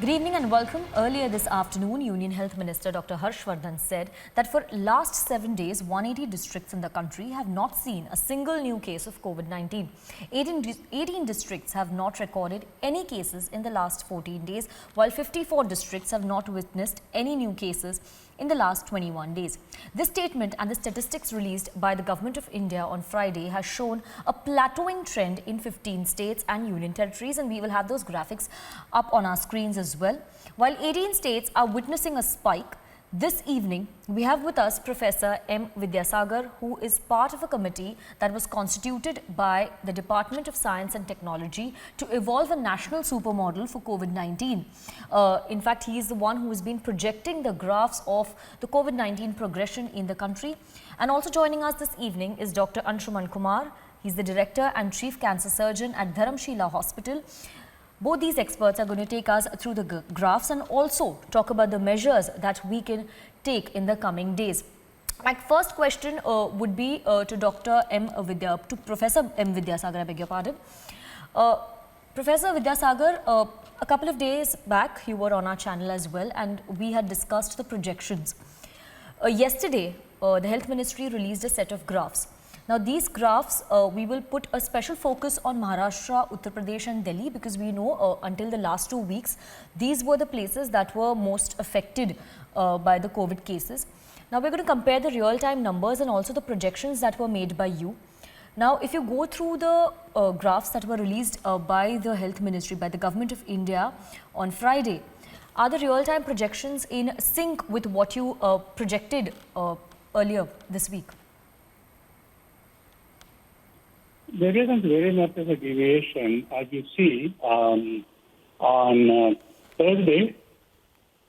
Good evening and welcome. Earlier this afternoon, Union Health Minister Dr. Harshvardhan said that for last 7 days, 180 districts in the country have not seen a single new case of COVID-19. 18 districts have not recorded any cases in the last 14 days, while 54 districts have not witnessed any new cases in the last 21 days. This statement and the statistics released by the Government of India on Friday has shown a plateauing trend in 15 states and union territories, and we will have those graphics up on our screens as well. While 18 states are witnessing a spike, this evening we have with us Professor M. Vidyasagar, who is part of a committee that was constituted by the Department of Science and Technology to evolve a national supermodel for COVID-19. In fact, he is the one who has been projecting the graphs of the COVID-19 progression in the country. And also joining us this evening is Dr. Anshuman Kumar. He's the Director and Chief Cancer Surgeon at Dharamshila Hospital. Both these experts are going to take us through the graphs and also talk about the measures that we can take in the coming days. My first question would be to Professor M. Vidyasagar, I beg your pardon. Professor Vidyasagar, a couple of days back, you were on our channel as well, and we had discussed the projections. Yesterday, the Health Ministry released a set of graphs. Now, these graphs, we will put a special focus on Maharashtra, Uttar Pradesh and Delhi, because we know until the last 2 weeks, these were the places that were most affected by the COVID cases. Now, we're going to compare the real-time numbers and also the projections that were made by you. Now, if you go through the graphs that were released by the Health Ministry, by the Government of India on Friday, are the real-time projections in sync with what you projected earlier this week? There isn't very much of a deviation, as you see on Thursday.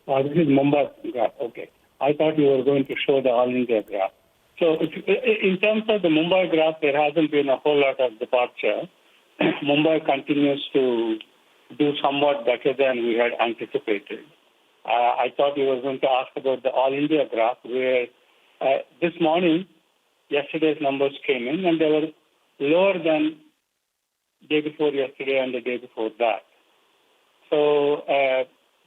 This is Mumbai graph. Okay, I thought you were going to show the All India graph. So, in terms of the Mumbai graph, there hasn't been a whole lot of departure. Mumbai continues to do somewhat better than we had anticipated. I thought you were going to ask about the All India graph, where this morning, yesterday's numbers came in, and they were lower than day before yesterday and the day before that. So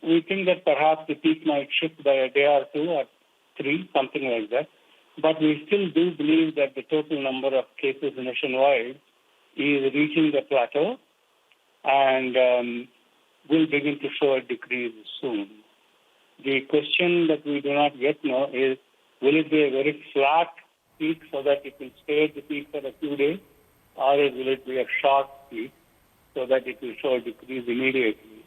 we think that perhaps the peak might shift by a day or 2 or 3, something like that. But we still do believe that the total number of cases nationwide is reaching the plateau and will begin to show a decrease soon. The question that we do not yet know is, will it be a very flat peak so that it will stay at the peak for a few days? Or will it be a short peak so that it will show a decrease immediately?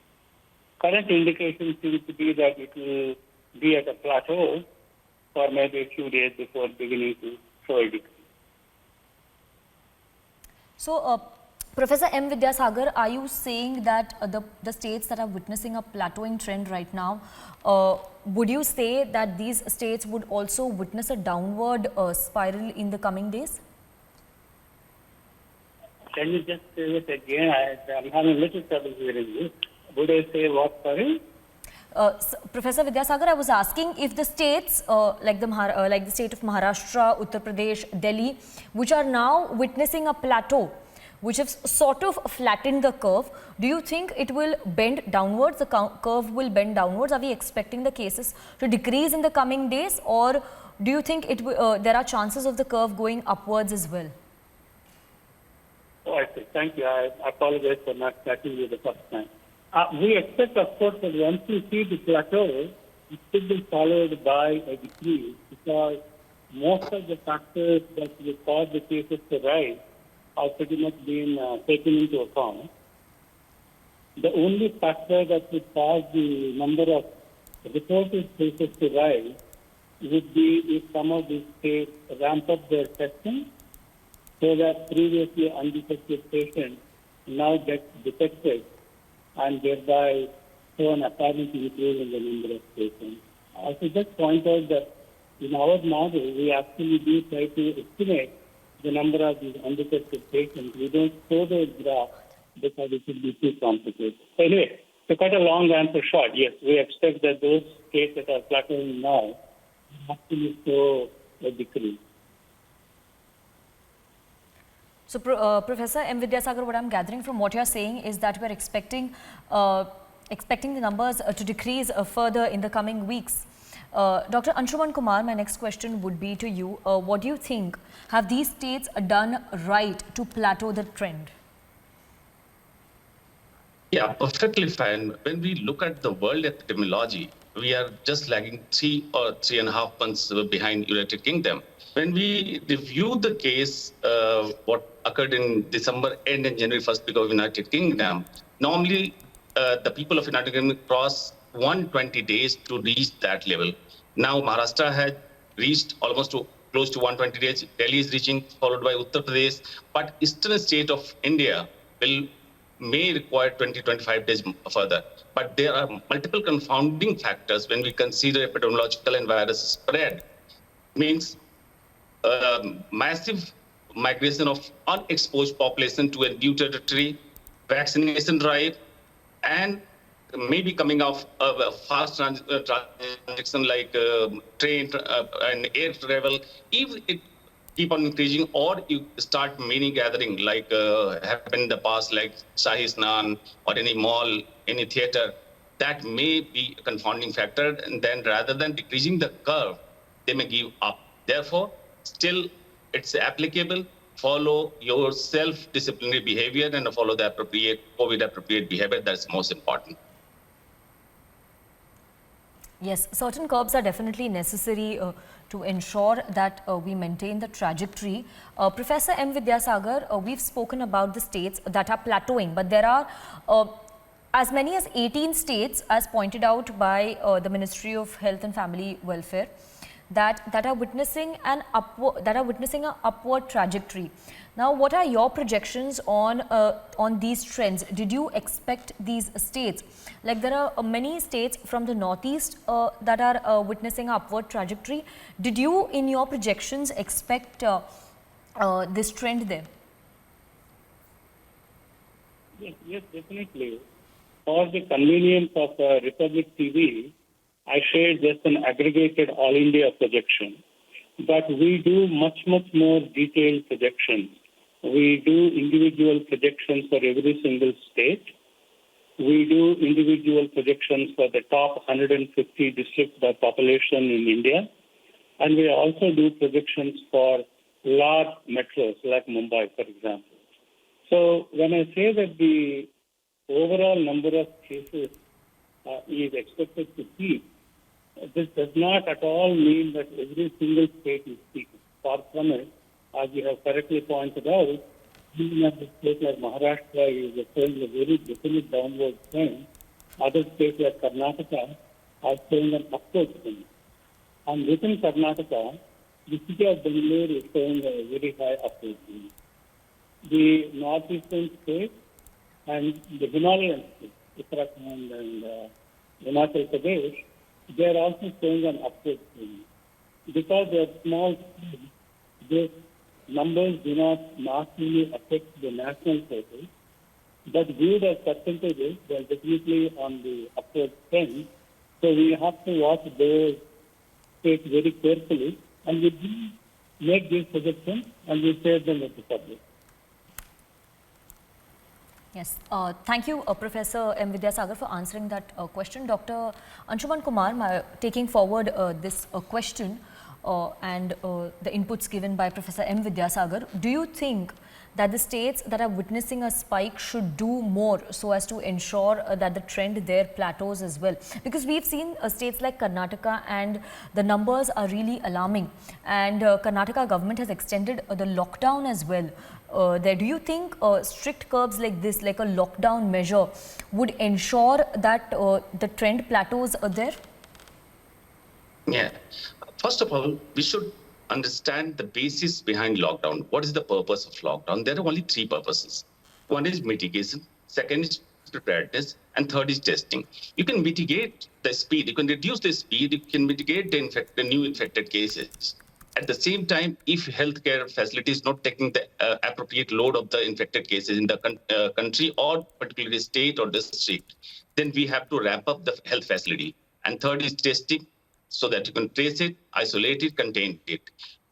Current indications seem to be that it will be at a plateau for maybe a few days before beginning to show a decrease. So, Professor M. Vidyasagar, are you saying that the states that are witnessing a plateauing trend right now, would you say that these states would also witness a downward spiral in the coming days? Can you just say it again? I'm having a little trouble hearing you. Would I say what, sorry? Professor Vidyasagar, I was asking if the states like the state of Maharashtra, Uttar Pradesh, Delhi, which are now witnessing a plateau, which has sort of flattened the curve, do you think it will bend downwards? The curve will bend downwards? Are we expecting the cases to decrease in the coming days, or do you think there are chances of the curve going upwards as well? Oh, I see. Thank you. I apologize for not catching you the first time. We expect, of course, that once we see the plateau, it should be followed by a decrease, because most of the factors that will cause the cases to rise are pretty much being taken into account. The only factor that would cause the number of reported cases to rise would be if some of these states ramp up their testing, so that previously undetected patients now get detected and thereby show an apparent increase in the number of patients. I should just point out that in our model, we actually do try to estimate the number of these undetected patients. We don't show those graphs because it would be too complicated. Anyway, to cut a long answer short, yes, we expect that those states that are plateauing now actually show a decrease. So, Professor M. Vidyasagar, what I'm gathering from what you're saying is that we're expecting expecting the numbers to decrease further in the coming weeks. Dr. Anshuman Kumar, my next question would be to you. What do you think? Have these states done right to plateau the trend? Yeah, perfectly fine. When we look at the world epidemiology, we are just lagging 3 or 3.5 months behind United Kingdom. When we review the case, what occurred in December end and January 1st week of United Kingdom, normally the people of United Kingdom cross 120 days to reach that level. Now Maharashtra has reached almost close to 120 days. Delhi is reaching, followed by Uttar Pradesh. But eastern state of India may require 20-25 days further. But there are multiple confounding factors when we consider epidemiological and virus spread. Means massive migration of unexposed population to a new territory, vaccination drive, and maybe coming off a fast transaction like train and air travel. If it keep on increasing, or you start many gathering like happened in the past, like Shahi Snan or any mall, any theater, that may be a confounding factor. And then rather than decreasing the curve, they may give up. Therefore, still it's applicable. Follow your self-disciplinary behavior and follow the appropriate COVID-appropriate behavior. That's most important. Yes, certain curbs are definitely necessary to ensure that we maintain the trajectory. Professor M. Vidyasagar, we've spoken about the states that are plateauing, but there are as many as 18 states, as pointed out by the Ministry of Health and Family Welfare, that are witnessing an upward trajectory. Now, what are your projections on these trends? Did you expect these states, like there are many states from the northeast that are witnessing an upward trajectory? Did you, in your projections, expect this trend there? Yes, definitely. For the convenience of Republic TV, I shared just an aggregated all India projection, but we do much more detailed projections. We do individual projections for every single state. We do individual projections for the top 150 districts by population in India. And we also do projections for large metros like Mumbai, for example. So when I say that the overall number of cases is expected to peak, this does not at all mean that every single state is peaking. Far from it, as you have correctly pointed out, even at a state like Maharashtra is showing a very definite downward trend. Other states like Karnataka are showing an upward trend. And within Karnataka, the city of Bangalore is showing a very high upward trend. The northeastern states and the Himalayan states, Uttarakhand and Himachal Pradesh, they are also showing an upward trend. Because they are small states, these numbers do not massively affect the national total, but viewed as percentages, they are definitely on the upward trend. So we have to watch those states very carefully, and we do make these projections and we share them with the public. Yes, thank you, Professor M. Vidyasagar, for answering that question. Dr. Anshuman Kumar, taking forward this question and the inputs given by Professor M. Vidyasagar, do you think that the states that are witnessing a spike should do more so as to ensure that the trend there plateaus as well? Because we've seen states like Karnataka and the numbers are really alarming, and Karnataka government has extended the lockdown as well. There, do you think strict curbs like this, like a lockdown measure, would ensure that the trend plateaus there? Yeah. First of all, we should understand the basis behind lockdown. What is the purpose of lockdown? There are only three purposes. One is mitigation, second is preparedness, and third is testing. You can mitigate the speed, you can reduce the speed, you can mitigate the new infected cases. At the same time, if healthcare facility is not taking the appropriate load of the infected cases in the country or particularly state or district, then we have to ramp up the health facility. And third is testing, so that you can trace it, isolate it, contain it.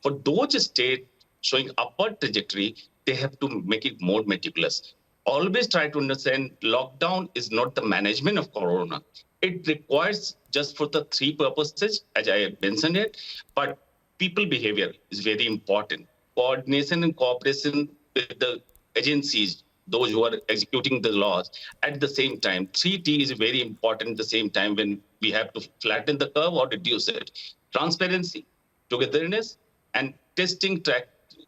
For those states showing upward trajectory, they have to make it more meticulous. always try to understand lockdown is not the management of corona. It requires just for the three purposes, as I had mentioned it, but people behavior is very important. Coordination and cooperation with the agencies, those who are executing the laws at the same time. 3T is very important at the same time when we have to flatten the curve or reduce it. Transparency, togetherness, and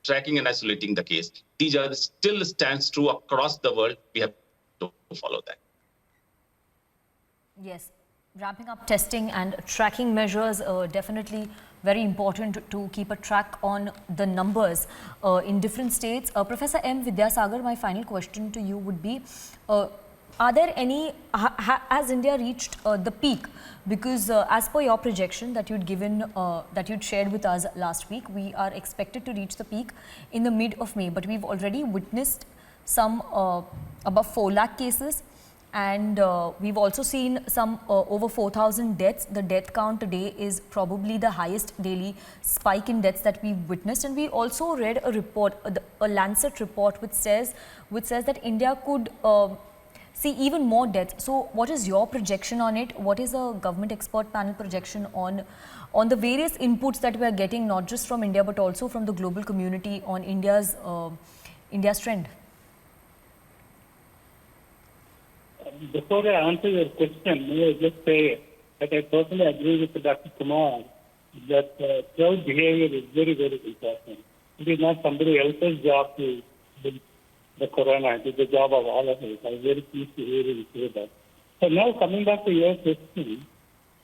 tracking and isolating the case. These are still stands true across the world. We have to follow that. Yes, ramping up testing and tracking measures, definitely very important to keep a track on the numbers in different states. Professor M. Vidyasagar, my final question to you would be, are there any, has India reached the peak? Because as per your projection that you'd given, that you'd shared with us last week, we are expected to reach the peak in the mid of May, but we've already witnessed some above 4 lakh cases. And we've also seen some over 4,000 deaths. The death count today is probably the highest daily spike in deaths that we've witnessed. And we also read a report, a Lancet report, which says that India could see even more deaths. So what is your projection on it? What is the government expert panel projection on the various inputs that we are getting, not just from India, but also from the global community on India's trend? Before I answer your question, may I just say that I totally agree with Dr. Kumar that crowd behavior is very, very important. It is not somebody else's job to build the corona. It is the job of all of us. I'm very pleased to hear you say that. So now coming back to your question,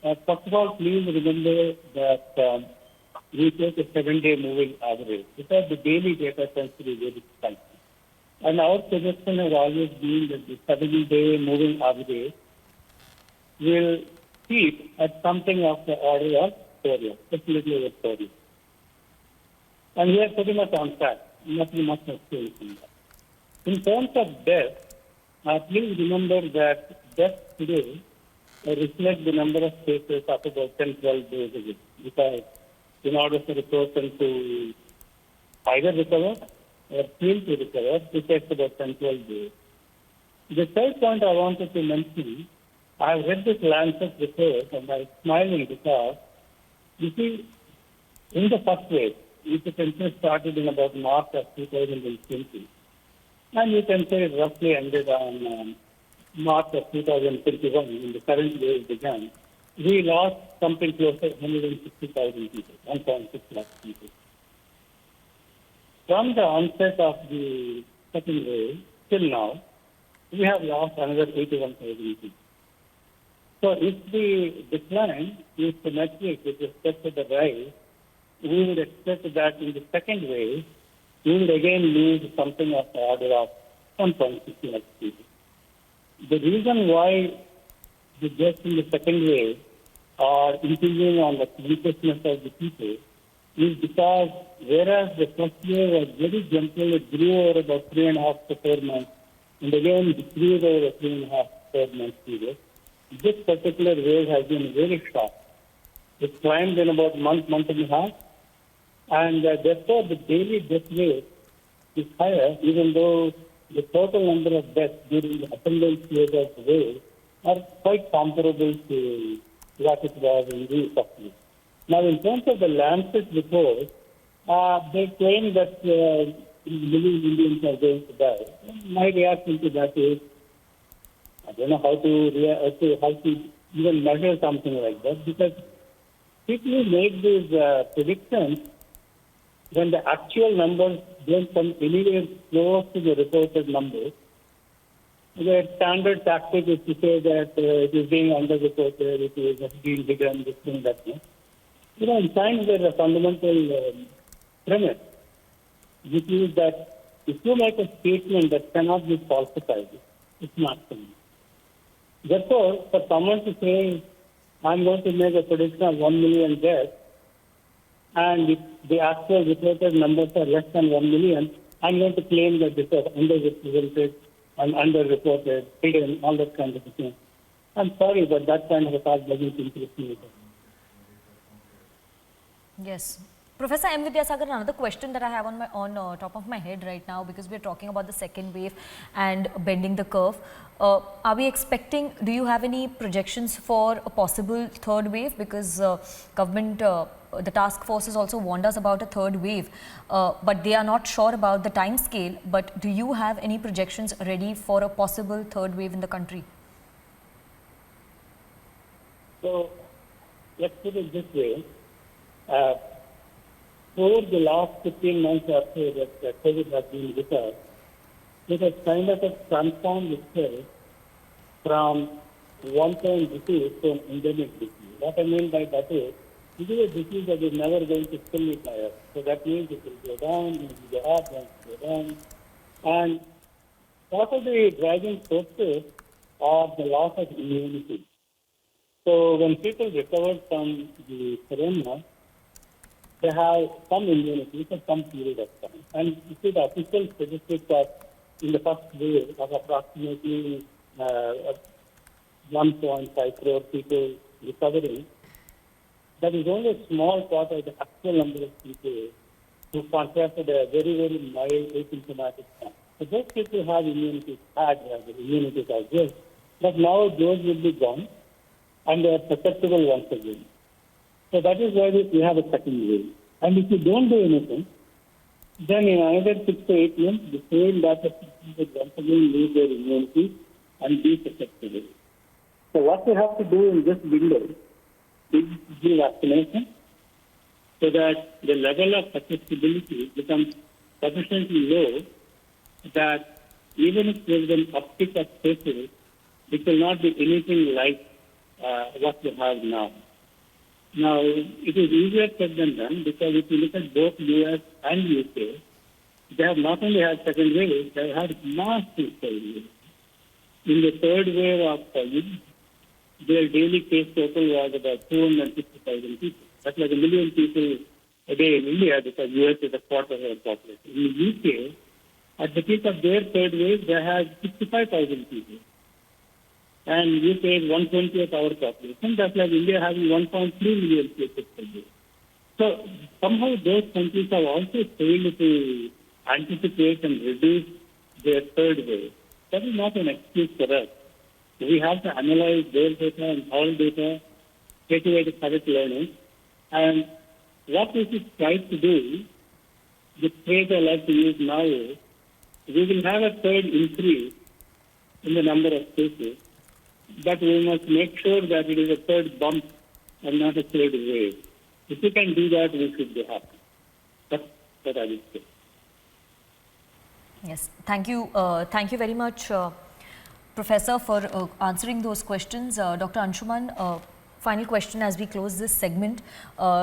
first of all, please remember that we take a 7-day moving average because the daily data tends to be very spiky. And our suggestion has always been that the 7-day moving average will keep at something of the order of 4 years, definitely over 4 years. And we are pretty much on track. Nothing much has changed in that. In terms of death, please remember that death today reflects the number of cases of about 10, 12 days ago. Because in order for a person to either recover or feel to recover, it takes about 10, 12 days. The third point I wanted to mention, I have read this Lancet report and I'm smiling because, you see, in the first wave, the census started in about March of 2020. And you can say it roughly ended on March of 2021 when the current wave began. We lost something close to 160,000 people, 1.6 lakh people. From the onset of the second wave till now, we have lost another 81,000 people. So if the decline is symmetric with respect to the rise, we would expect that in the second wave, we would again lose something of the order of 1.6 lakh people. The reason why the deaths in the second wave are increasing on the consciousness of the people is because whereas the first wave was very gentle, it grew over about 3.5 to 4 months, and again decreased over a 3.5 to 4 months period. This particular wave has been very short. It climbed in about month and a half, and therefore the daily death rate is higher, even though the total number of deaths during the ascendant phase of the wave are quite comparable to what it was in the first wave. Now, in terms of the Lancet report, they claim that million Indians are going to die. My reaction to that is, I don't know how to even measure something like that, because people make these predictions when the actual numbers don't come anywhere close to the reported numbers. The standard tactic is to say that it is being underreported, it is being bigger and this thing, that thing. You know, in science, there is a fundamental premise, which is that if you make a statement that cannot be falsified, it's not true. Therefore, for someone to say, I'm going to make a prediction of 1 million deaths, and if the actual reported numbers are less than 1 million, I'm going to claim that this is underrepresented and underreported, hidden, all that kind of thing. I'm sorry, but that kind of a thought doesn't interest me at all. Yes, Professor M. Vidyasagar, another question that I have on top of my head right now, because we're talking about the second wave and bending the curve. Are we expecting, do you have any projections for a possible third wave? Because government, the task force has also warned us about a third wave, but they are not sure about the time scale. But do you have any projections ready for a possible third wave in the country? So let's put it this way. For the last 15 months or so that COVID has been with us, it has kind of transformed itself from one-time disease to an endemic disease. What I mean by that is, it is a disease that is never going to fully die. So that means it will go down, it will go up, and go down. And part of the driving forces are the loss of immunity. So when people recover from the corona, they have some immunity for some period of time. And you see the official statistics are in the first wave of approximately 1.5 crore people recovering. That is only a small part of the actual number of people who contracted a very, very mild asymptomatic form. So those people have immunity, immunity as well. But now those will be gone and they are susceptible once again. So that is why we have a second wave. And if you don't do anything, then in another 6 to 8 months, the same batch of people will once again lose their immunity and be susceptible. So what we have to do in this window is do vaccination so that the level of susceptibility becomes sufficiently low that even if there is an uptick of cases, it will not be anything like what we have now. Now, it is easier said than done because if you look at both US and UK, they have not only had second wave, they have had massive third wave. In the third wave of COVID, their daily case total was about 250,000 people. That's like 1 million people a day in India because US is a quarter of our population. In the UK, at the peak of their third wave, they had 65,000 people. And UK is 1/20 of our population. That's like India having 1.3 million cases per day. So somehow those countries have also failed to anticipate and reduce their third wave. That is not an excuse for us. We have to analyze their data and all data, take away the correct learning. And what we should try to do, the phrase I like to use now is, we will have a third increase in the number of cases, but we must make sure that it is a third bump and not a third wave. If we can do that, we should be happy. That's what I would say. Yes, thank you. Thank you very much, Professor, for answering those questions. Dr. Anshuman, final question as we close this segment,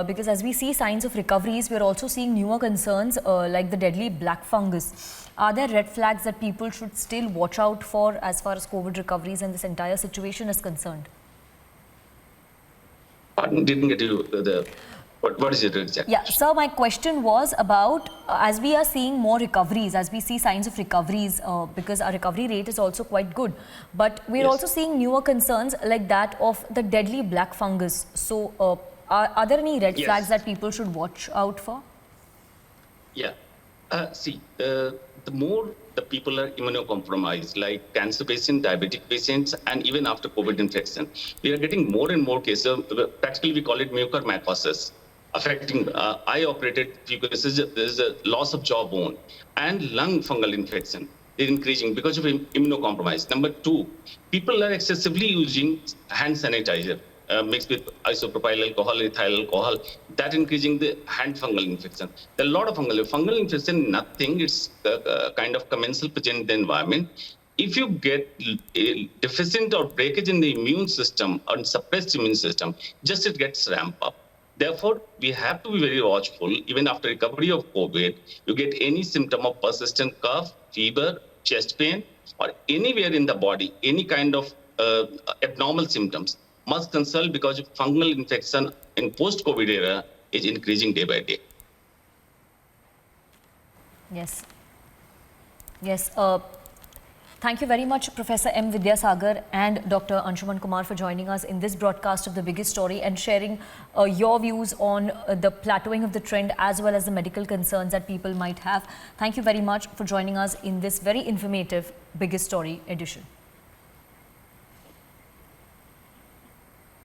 because as we see signs of recoveries, we are also seeing newer concerns like the deadly black fungus. Are there red flags that people should still watch out for as far as COVID recoveries and this entire situation is concerned? I didn't get you what is it exactly? Yeah, sir, my question was about as we are seeing more recoveries, as we see signs of recoveries, because our recovery rate is also quite good, but we're also seeing newer concerns like that of the deadly black fungus. So are there any red flags that people should watch out for? Yeah. The more the people are immunocompromised, like cancer patients, diabetic patients, and even after COVID infection, we are getting more and more cases. Practically, we call it mucormycosis, affecting eye-operated few cases. There is a loss of jawbone and lung fungal infection is increasing because of immunocompromise. Number two, people are excessively using hand sanitizer. Mixed with isopropyl alcohol, ethyl alcohol, that increasing the hand fungal infection. There are a lot of fungal infection, nothing, it's kind of commensal present in the environment. If you get a deficient or breakage in the immune system or suppressed immune system, just it gets ramped up. Therefore, we have to be very watchful. Even after recovery of COVID, you get any symptom of persistent cough, fever, chest pain, or anywhere in the body, any kind of abnormal symptoms, must consult because fungal infection in post-COVID era is increasing day by day. Yes. Yes. Thank you very much, Professor M. Vidyasagar and Dr. Anshuman Kumar, for joining us in this broadcast of The Biggest Story and sharing your views on the plateauing of the trend as well as the medical concerns that people might have. Thank you very much for joining us in this very informative Biggest Story edition.